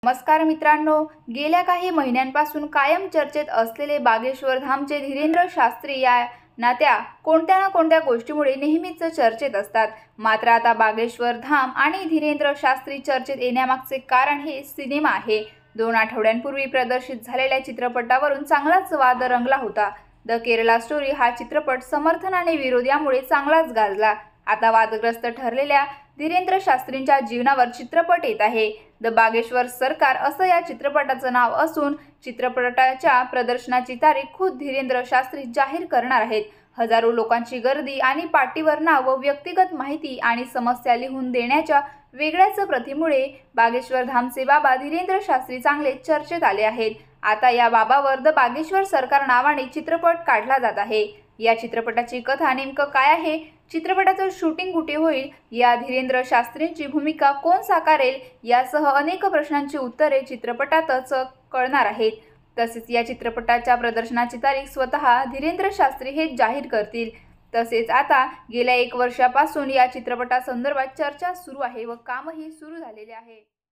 नमस्कार मित्रांनो, गेल्या काही महिन्यांपासून कायम चर्चेत असलेले बागेश्वर धामचे धीरेंद्र शास्त्री या नात्या कोणत्या ना कोणत्या गोष्टीमुळे नेहमीच चर्चेत असतात। मात्र आता बागेश्वर धाम आणि धीरेंद्र शास्त्री चर्चेत येण्यामागचे कारण हे सिनेमा आहे। 2 आठवड्यांपूर्वी प्रदर्शित झालेल्या चित्रपटावरून चांगलाच वाद रंगला होता। द केरला स्टोरी हा चित्रपट समर्थन आणि विरोध यामुळे चांगलाच गाजला। आता वादग्रस्त ठरलेल्या धीरेंद्र शास्त्रींच्या जीवनावर चित्रपट येत आहे। द बागेश्वर सरकार असं या चित्रपटाचं नाव असून चित्रपटाच्या प्रदर्शनाची तारीख खुद धीरेंद्र शास्त्री जाहीर करणार आहेत। हजारो लोकांची गर्दी आणि पाटीवर नाव व व्यक्तिगत माहिती आणि समस्या लिहून देण्याच्या वेगळ्याच प्रथेमुळे बागेश्वर धामचे बाबा धीरेंद्र शास्त्री चांगले चर्चेत आले आहेत। आता या बाबावर द बागेश्वर सरकार नावाने चित्रपट काढला जात आहे। या चित्रपटाची कथा नेमकं काय आहे, चित्रपटाचं शूटिंग कुठे होईल, या धीरेंद्र शास्त्रींची भूमिका कोण साकारेल यासह अनेक प्रश्नांची उत्तरे चित्रपटातच कळणार आहेत। तसेच या चित्रपटाच्या प्रदर्शनाची तारीख स्वतः धीरेंद्र शास्त्री हे जाहीर करतील। तसेच आता गेल्या 1 वर्षापासून या चित्रपटासंदर्भात चर्चा सुरू आहे व कामही सुरू झालेले आहे।